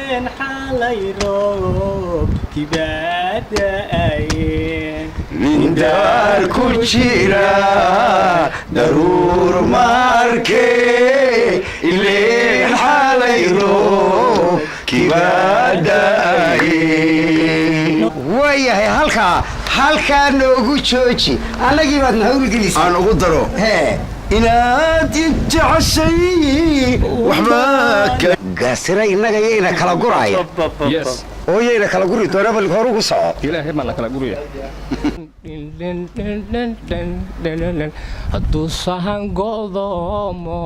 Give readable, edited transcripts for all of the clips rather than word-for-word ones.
إلين حالي روب كباداين من دار كوشيرا ضرور ماركي إلين حالي روب كباداين وياي halka noogu jooji anagii baad nahawl gelis aan ugu daro inaad jeceshay waxba gaasira inaga yeena kala guraya yes oo yeena kala guri doona bal hor ugu soco ilaahay ma la kala guriya hadduu sahan godoomo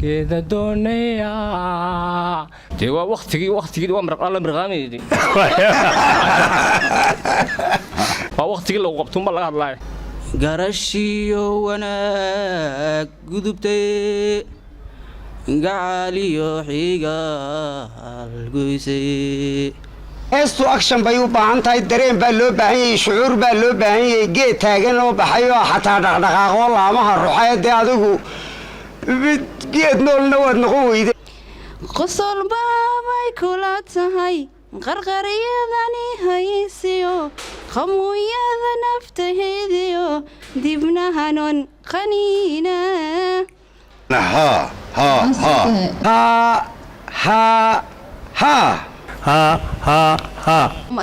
keeda doonaya dee waa waqtigii waa marqaameedi waa waqtigii lagu qabtuunba laga hadlaayo garashiyo wanaag gudubtay gacaaliyo xigaal goysay heestu action bay u baahan tahay dareen baa loo baahan yahay shucuur baa loo baahan yahay geed taagan oo baxay oo xataa dhaqdhaqaaqo laamaha ruuxeed adigu geed noolna waad noqon weyday qosol baabay kula tahay qarqariyadani haysiyo qamuyada naftaheediyo dibnahanon qaniina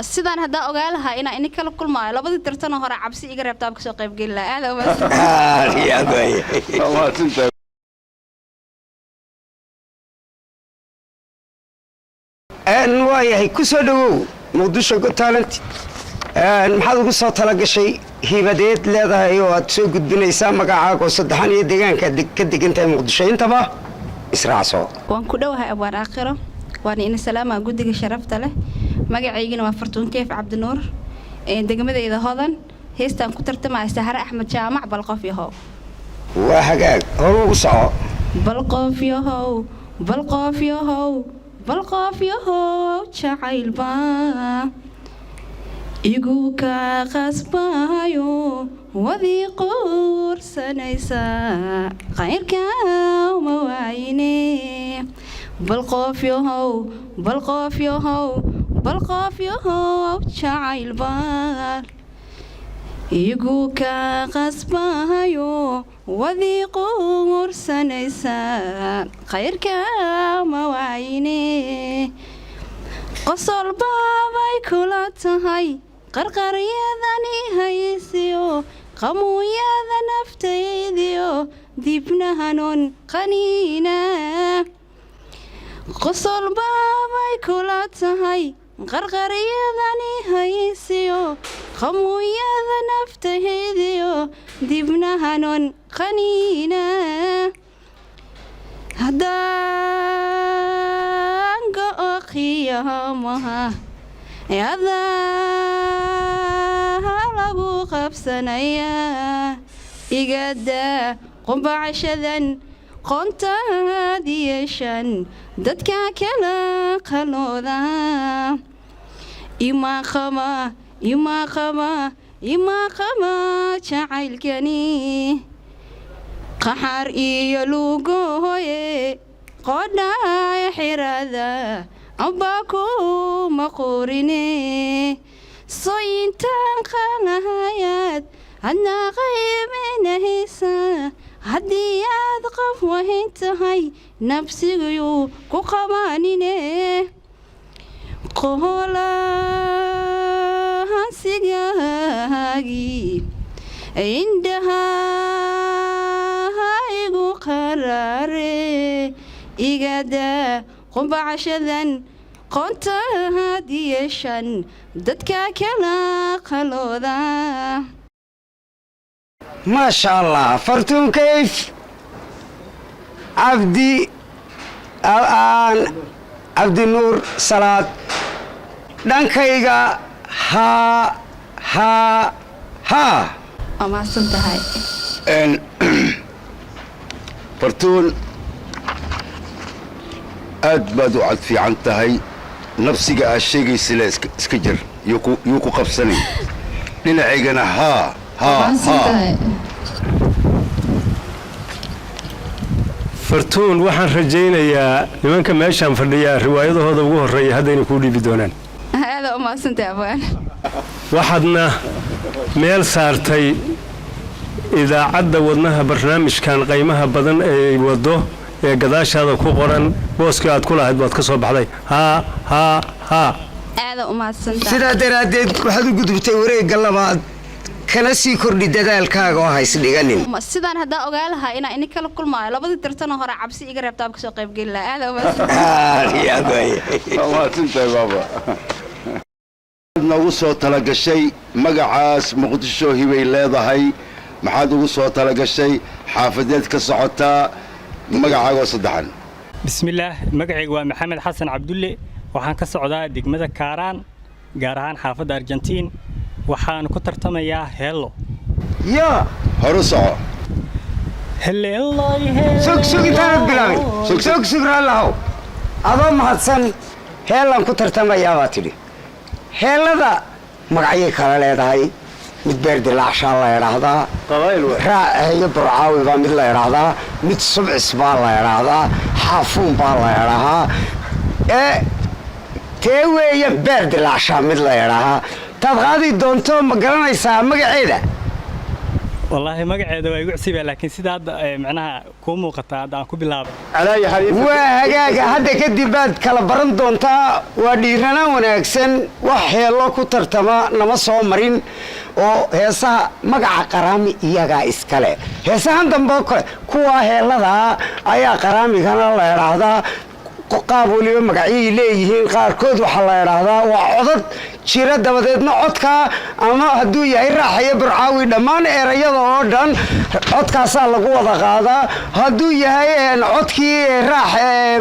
sidaan haddaa ogaa lahaa inaa ini kala kulmaayo labadii tartanoo hore cabsi iga reebtaa kasoo qaybgeli lahaa waayahay ku soo dhawow muqdisho Got Talent maxaad ugu soo talagashay hibadeed leedahay oo aad soo gudbinaysaa magacaaga oo saddexan iyo deegaanka ka degantahay muqdisho intaba israacso waan ku dhowahay abwaan aakhiro waan ina salaama guddiga sharafta leh magacaygina waa Fartuun Keef Cabdinuur degmadayda Hodan heestaan ku tartamay Sahara Axmed Jaamac bal qof yahow waa hagaag hor ugu soco bal qof yahow balqof yahow jacayl baa igu ka qasbayo wadii quursanaysa qayrka ma waayine balqof yahow jacayl baa igu ka qasbayo wadii quursanaysa qayrka ma waayine qosol baabay kula tahay qarqaryadani haysiyo qamuyada naftayeediyo dibnahanon qaniina qosol baabay kula tahay qarqaryadani haysiyo qamuyada naftaheediyo dibnahanon qaniina haddaan go'o qiyaamaha adaa lagu qabsanayaa igadaa qumbacashadan qoontaad yeeshan dadka kala qalooda ima qaba jacaylkani qaxar iyo lugohoye qodhaay xirada amba kuma qorine soyintaan qanahayaad hadna qayminahaysa haddii aad qof wahayn tahay nafsigayuu ku qabaanine qolahansigaagii indhaha igu qaraare igadaa qumbacashadan qoontaad yeeshan dadka kala qalooda ما شاء الله فرتون كيف عبدي الآن عبد النور صلاة دانكيغا ها ما سنتهاي فرتون aad baad u cad fiican tahay nafsiga aad sheegaysa iska jir yuu ku qabsanay dhinacaygana haa fartuun waxaan rajaynayaa nimanka meeshaan fadhiyaa riwaayadahooda ugu horreeya haddayna kuu dhiibi doonaan aada u mahadsantahay abwaan waxaadna meel saartay idaacadda wadnaha barnaamijkan qaymaha badan ee waddo ee gadaashaada ku qoran booskii aad ku lahayd baad ka soo baxday aada u mahadsantahay sidaa daraaddeed waxaad u gudubtay wareegga labaad kana sii kordhi dadaalkaaga oo haysdhiganin sidaan haddaa ogaa lahaa inaa ini kala kulmaayo labadii tartanoo hore cabsi iga reebta aan kasoo qaybgeli lahaa aada u mahadsantahay baaba nagu soo talagashay magacaas muqdisho hibay leedahay maxaad ugu soo talagashay xaafadeed ka socotaa magacaagoo saddexan bismillaah magacayga waa maxamed xasan cabdulle waxaan ka socdaa degmada kaaraan gaar ahaan xaafadda argentiin waxaan ku tartamayaa heello yaa horu soco sug intaanad bilaabin sug raallahow adoo mahadsan heellaan ku tartamayaa baa tidhi heellada magacyay kala leedahay mid beerdilaacshaa la idhaahdaa raaceeyo burcaawi baa mid la idhaahdaa mid subcis baa la idhaahdaa xaafuun baa la idhaahaa tee weeye beerdilaacshaa mid la idhaahaa taad qaadi doonto ma garanaysaa magaceeda wallaahi magaceeda waa igu cusubaa laakiin sida hadda macnaha kuu muuqata hadda aan ku bilaabay waa hagaaga hadda kadib baad kala baran doontaa waa dhiiranaan wanaagsan wax heello ku tartama nama soo marin oo heesaha magaca qaraami iyagaa iskale heesahan dambe kale kuwaa heelladaa ayaa qaraamigana la idhaahdaa qaab waliba magacyay leeyihiin qaarkood waxaa la idhaahdaa waa codad jira dabadeedna codkaa ama hadduu yahay raaxayo burcaawi dhammaan erayada oo dhan codkaasaa lagu wada qaadaa hadduu yahay codkii raax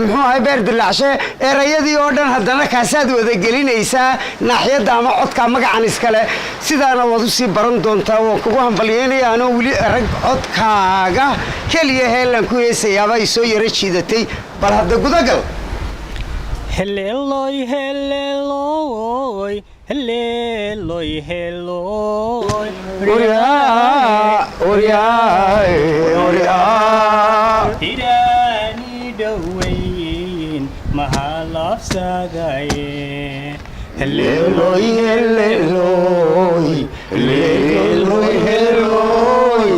muxuu ahay beerdilaacshe erayadii oo dhan haddana kaasaad wada gelinaysaa naaxiyadda ama codkaa magacan iskale sidaana waad u sii baran doontaa waan kugu hambalyeynaya anoo weli rag codkaaga keliya heellan ku heesayaaba ay soo yaro jiidatay bal hadda gudagal Helleloy, helleloy, helleloy, helleloy. Irani dawayn mahalafsadaye. Helleloy, helleloy, helleloy, helleloy.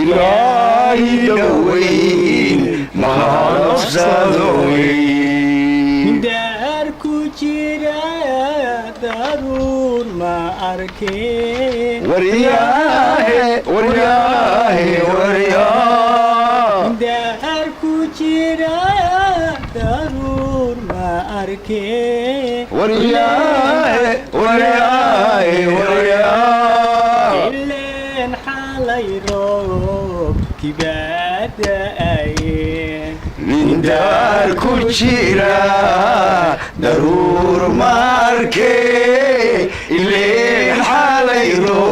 Irani dawayn mahalafsadaye. Darur ma arke Dar ku jira darur ma arke Ilen halay rob kibada ayen Dar ku jira daruur marke ileen xalayro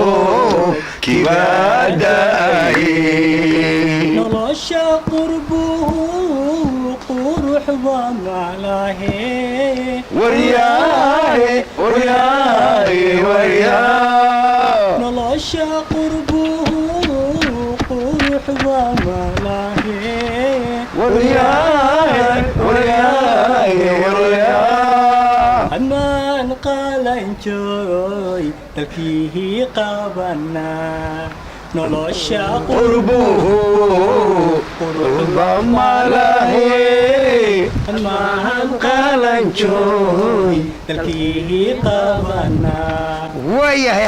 kibadaye nolosha qurbuhu qurux baa maclahe nolosha qurbuhu qurux baa maclahe amaan qalanjooy dalkii qabana nolosha qurbuhu qurba malahe amaan qalanjooy dalkii qabana waayahay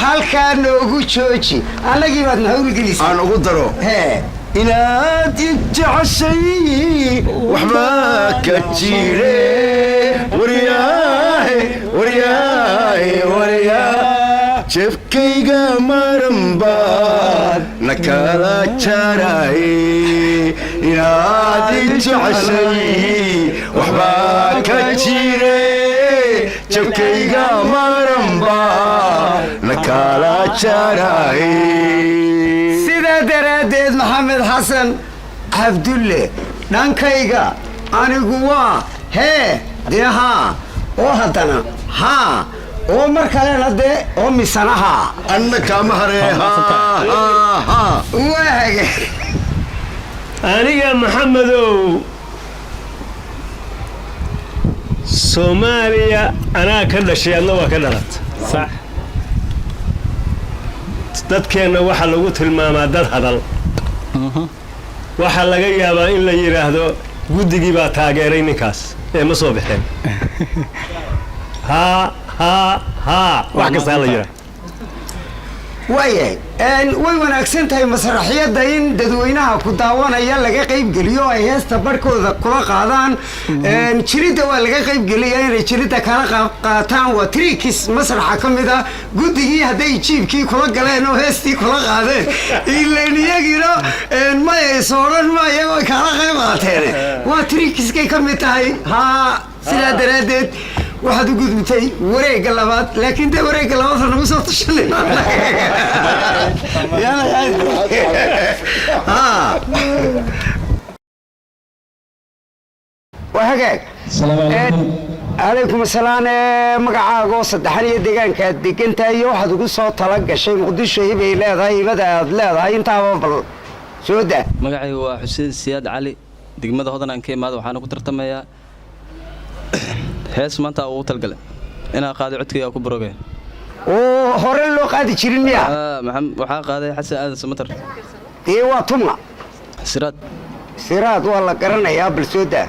halkaa noogu jooji annagii baad nahawlgelisay aan ugu daro inaad ijeceshay waxba ka jire jebkayga maran baad na kala jaraye inaad ijeceshay waxba ka jire jebkayga maran baad na kala jaraye sidaa daraaddeed maxamed xasan cabdulle dhankayga anigu waa hee dee haa oo haddana haa oo mar kalena dee oo misana haa anna kaama haree waaga aniga maxamedow soomaaliya anaa ka dhashay adna waa ka dhalata صح dadkeenna waxaa lagu tilmaamaa dad hadal waxaa laga yaabaa in la yidhaahdo guddigii baa taageeray ninkaas ee ma soo baxeen wax kastaa la yidhaah waayahay way wanaagsan tahay masraxiyadda in dadweynaha ku daawanaya laga qaybgeliyo ay heesta barhkooda kula qaadaan jiridda waa laga qaybgeliya inay jiridda kala qaataan waa triikis masraxa ka mid ah guddigii hadday jiibkii kula galeen oo heestii kula qaadeen ilan iyagina maya isooran ma iyagoo kala qayb qaateen waa triikiskay ka mid tahay sidaa daraaddeed waxaad u gudubtay wareegga labaad laakiin dee wareegga labaad nagu soo tashanay waa hagaag calaykum asalaam magacaago saddexan iyo deegaankaad degantahay iyo waxaad ugu soo tala gashay muqdisho hibay leedahay hibada aad leedahay intaaba bal soo daa magacaygu waa xuseen siyaad cali degmada hodan aan ka imaado waxaana ku tartamayaa hees maanta ugu talgalay inaa qaaday codkayga ku barogay oo hore loo qaadi jirin miya waxaa qaaday xasan aadan samatar dee waa tuma siraad waa la garanayaa bal soo daa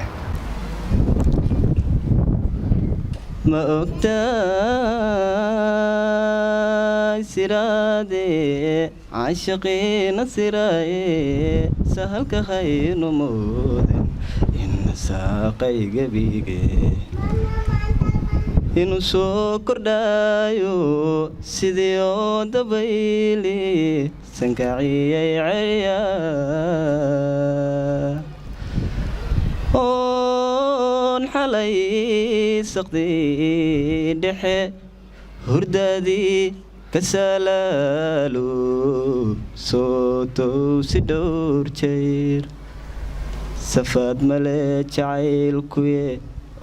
ma ogtaay siraade caashaqiina siraaye sahalka haynu moodan saaqaygabiige inuu soo kordhaayo sidii oo dabayli sankaciyay cerya oon xalay saqdii dhexe hurdaadii ka salaalo soo towsi dhowr jeer safaad male jacaylkuye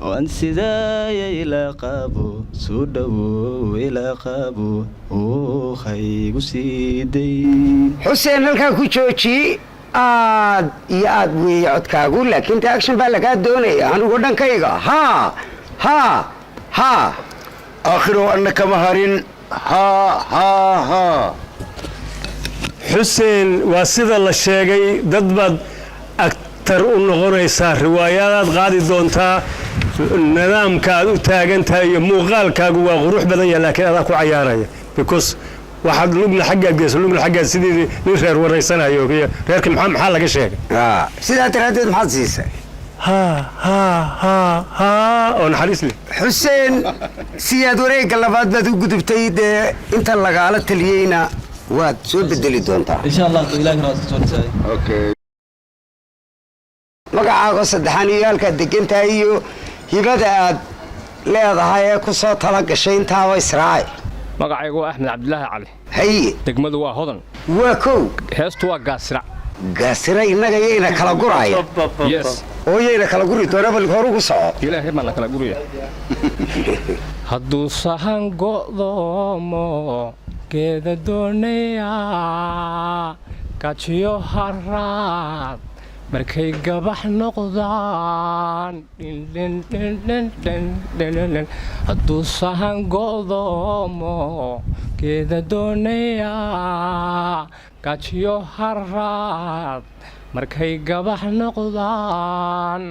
waan sidaaya ilaa qaabo soo dhowow ilaa qaabo oo haygu siiday xuseen halkaa ku jooji aad iyo aad weeye codkaagu laakiin ta action baa lagaa doonaya anigu dhankayga aakhiro anna kama harin xuseen waa sida la sheegay dad baad agtar u noqonaysaa riwaayadaad qaadi doontaa nidaamka aad u taagan tahay iyo muuqaalkaagu waa qurux badan yahay laakiin adaa ku cayaaraya because waxaad lugna xaggaad geyso lugna xaggaad sidii nin reer waraysanayo reerkii maxaa laga sheegay sidaa daraaddeed maxaad siisay oo naxariis leh xuseen siyaad wareegga labaad baad u gudubtay dee inta lagaala taliyeyna waad soo bedeli doontaa insha allah ilaahay raas soo dhisay okay magacaago saddexan iyo halkaad degantahay iyo hibada aad leedahay ee ku soo tala gashay intaaba israaci magacaygu waa axmed cabdilaahi cali haye degmadu waa hodan waa kow heestu waa gaasira gaasira innaga yayna kala guraya oo yayna kala guri doona bal horugu soco ilaahay baan la kala guraya hadduu sahan go'doomo geeda doonaya kajiyo haraad markay gabax noqdaan hadduu sahan go'doomo geeda doonaya kajiyo haraad markay gabax noqdaan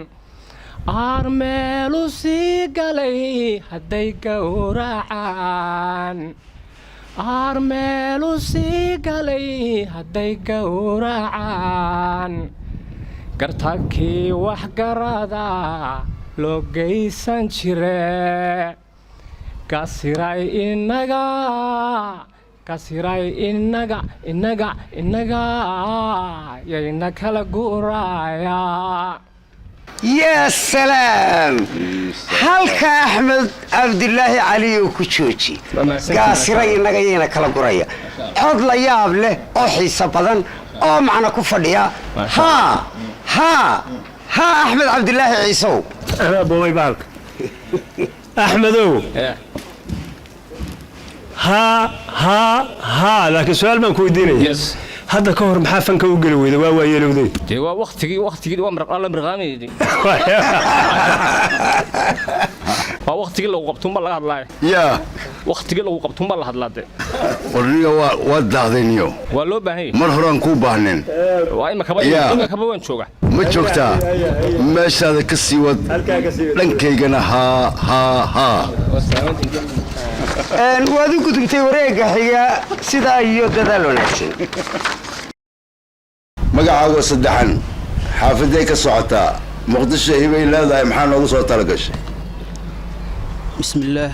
aar meelu sii galay hadday gowracaan aar meelu sii galay hadday gowracaan gartagkii wax garada loo geysan jire kasiray inaga yayna kala guraya yaa salaam halka axmed cabdilaahi cali oo ku jooji gaasira innaga yayna kala guraya cod la yaab leh oo xiiso badan oo macna ku fadhiya axmed cabdilaahi ciisow anaa boobay baalka axmedow laakiin su-aal baan ku weydiinaya hadda ka hor maxaa fanka u geli weyda waa yeelowday dee waa waqtigii waa la mirqaamayay waa waqtigii lagu qabtuun baa laga hadlaaya yaa waqtigii lagu qabtuun baa la hadlaade warniga waa daaqdayniyo waa loo baahan yahay mar horaan kuu baahneen waa imaka waan jooga ma joogtaa meeshaada ka sii wad dhankaygana haa waad u gudubtay wareegga xiga sidaa iyo dadaal wanaagsan magacaago saddexan xaafaday ka socotaa muqdisho hibay leedahay maxaa noogu soo talagashay bismillaah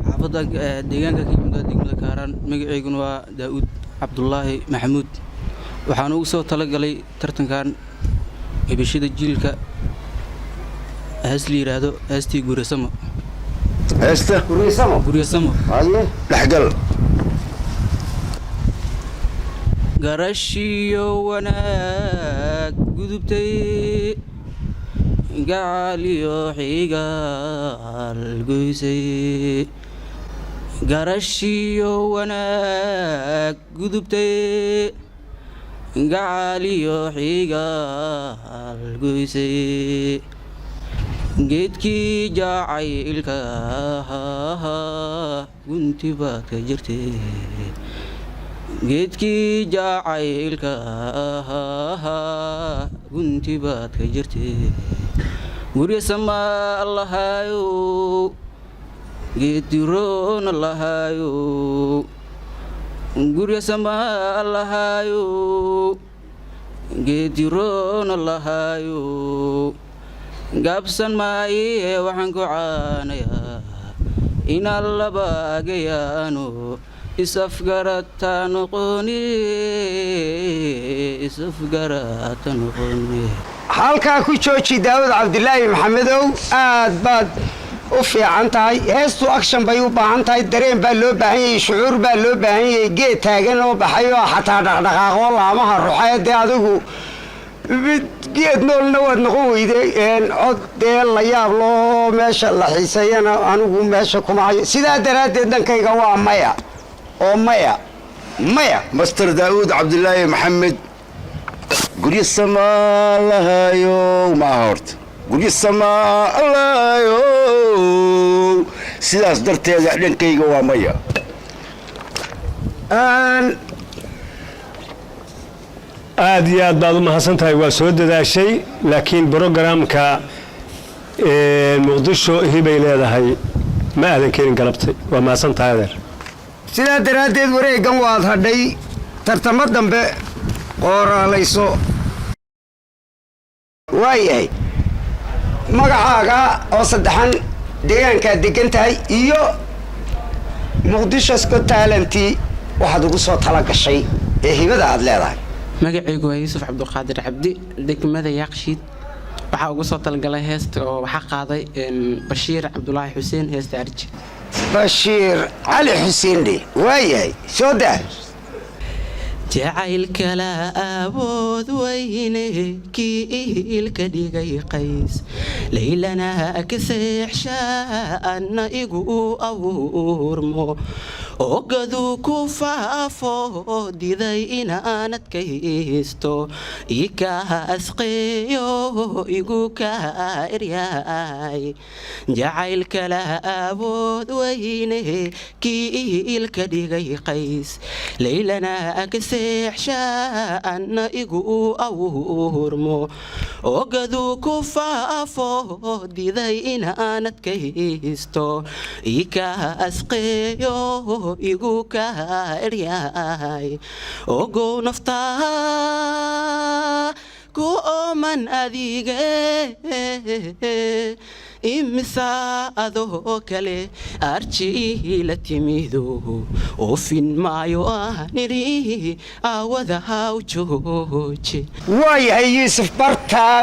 xaafadda deegaanka ka yimid degmada kaaraan magaceyguna waa daa'uud cabdulaahi maxamuud waxaan ugu soo talagalay tartankan hibashada jiilka hees la yidhaahdo heestii guuryasamo heesta guuryasamo dhexgal garashiyo wanaag gudubtay gacaliyo xigaal goysay garashiyo wanaag gudubtay gacaliyo xigaal goysay geedkii jacaylka gunti baad ka jirtay geedkii jacaylka gunti baad ka jirtay guryasama allahayo geediroon allahayo guryasama allahayo geediroon allahayo gaabsan maaye waxaan ku caanayaa inaan laba agayaano isafgarata noqoni halkaa ku jooji daawud cabdilaahi maxamedow aad baad u fiican tahay heestu action bay u baahan tahay dareen baa loo baahan yahay shucuur baa loo baahan yahay geed taagan oo baxay oo xataa dhaqdhaqaaqoo laamaha ruxee dee adigu geed noolna waad noqon weyday cod dee la yaab loo meesha la xiiseeyana anigu meesha kuma hayo sidaa daraaddeed dhankayga waa maya oo maya master daa'uud cabdilaahi maxamed guryo samaa lahayo maaha horta guryo samaa lahayo sidaas darteeda dhankayga waa maya aad iyo aad baad u mahadsan tahay waa soo dadaashay laakiin brogramka muqdisho hibay leedahay ma aadan keenin galabtay waa mahadsan tahay adeer sidaa daraaddeed wareeggan waad hadhay tartamo dambe qooraalayso waayahay magacaaga oo saddexan deegaankaad degan tahay iyo muqdisho Scott Talent waxaad ugu soo tala gashay ee hibada aad leedahay magacaygu waa yuusuf cabdulqaadir cabdi degmada yaaqshiid waxaa ugu soo talagalay heesta oo waxaa qaaday bashiir cabdulaahi xuseen heesta arji bashiir cali xuseen waayahay soo daa jacaylka la awood weyne kii ilka dhigay qays laylana ka seexshaana igu awurmo ogadu ku faafo diday inaanad kaysto ika asqeeyo igu ka eryaay jacaylka la awood weyne kii ilka dhigay qays laylana ka seexshaana igu awurmo ogadu ku faafo diday inaanad kaysto ika asqeeyo igu ka eryaay ogow naftaa ku ooman adige imisa adoo kale arji la timido oofin maayo aaniri aawada haw jooje waayahay yuusuf bartaa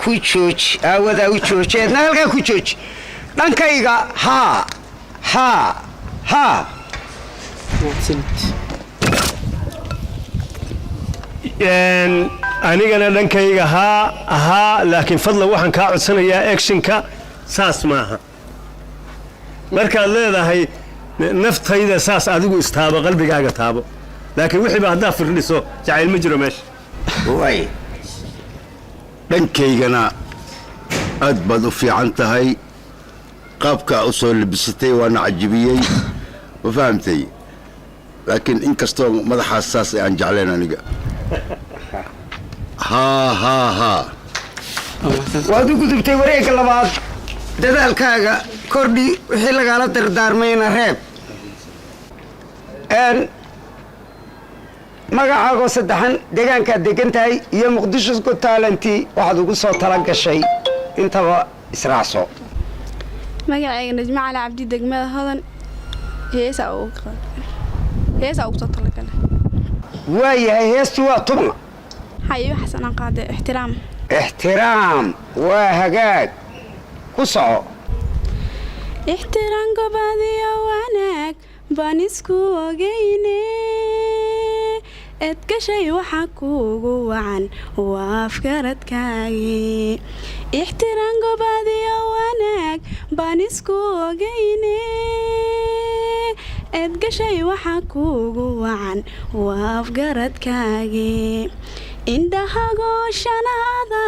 ku jooji aawada u joojeedna halkaa ku jooji dhankayga haa anigana dhankayga haa laakiin fadlan waxaan kaa codsanayaa actionka saas maaha markaad leedahay naftayda saas adigu istaabo qalbigaaga taabo laakiin wixii ba haddaa firdhiso jacayl ma jiro meesha way dhankaygana aad baad u fiican tahay qaabka u soo labisatay waana cajibiyey ma fahamtay laakiin inkastoo madaxaas saas aan jeclayn aniga ها waad u gudubtay wareegga labaad dadaalkaaga kordhi wixii lagaala dardaarmayna reeb magacaagoo saddexan deegaankaad degan tahay iyo muqdisho Got Talent waxaad ugu soo tala gashay intaba israacso magacayga Najma Cali Cabdi degmada Hodan heesa ugu soo tala galay waayahay heestu waa tuma hayo xasan qaade احترام وهجاج كسعو احترام قبادي وانك بانسكو وجيني اتكشي وحكو وعن وافكرت كاي احترام قبادي وانك بانسكو وجيني اتكشي وحكو وعن وافكرت كاي indhahago shanaada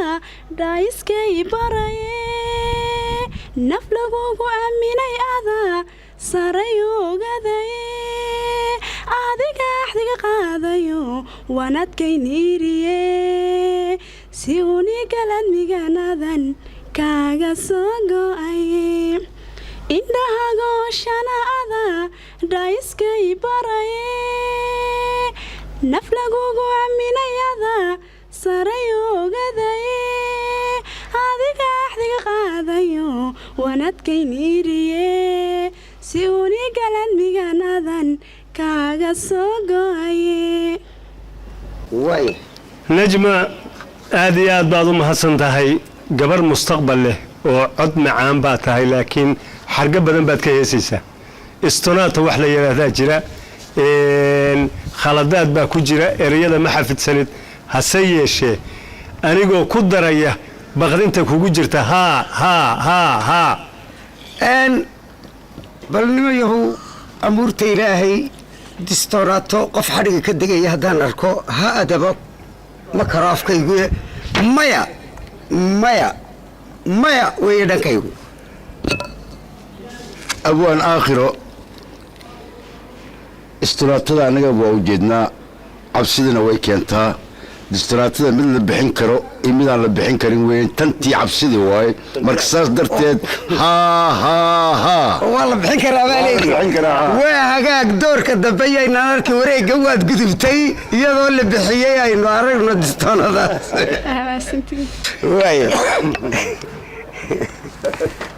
dhaiskay baraye naf lagugu aaminay ada sarayogadaye adiga axdiga qaadayo wanadkayniiriye si unigalad miganadan kaaga soo go'aye indhahago shanaada dhaiskay baraye naf lagugu aaminayada sarayogadaye adiga axdiga qaadayo wanadkayniiriye si unigalan miganadan kaaga soo go'aye way najma aad iyo aad baad u mahadsan tahay gabar mustaqbal leh oo cod macaan baad tahay laakiin xarga badan baad ka heesaysaa istonaata wax la yiraahdaa jira khaladaad baa ku jira ereyada ma xafidsanid hase yeeshee anigoo ku daraya baqdinta kugu jirta ha bal nimayahu amuurta ilaahay distoorato qof xadhiga ka degaya haddaan arko ha adaba ma karo afkaygu maya weeye dhankaygu abwaan aakhiro istiraatada anaga waa ujeednaa cabsidana way keentaa istiraatada mid la bixin karo iyo mid aan la bixin karin weyn tantii cabsidi waaye marka saas darteed waa la bixin karaa baa leeyahay waa hagaag doorka dambe ayna arki wareegga waad gudubtay iyadoo la bixiyay aynu aragno distoonadaas waaye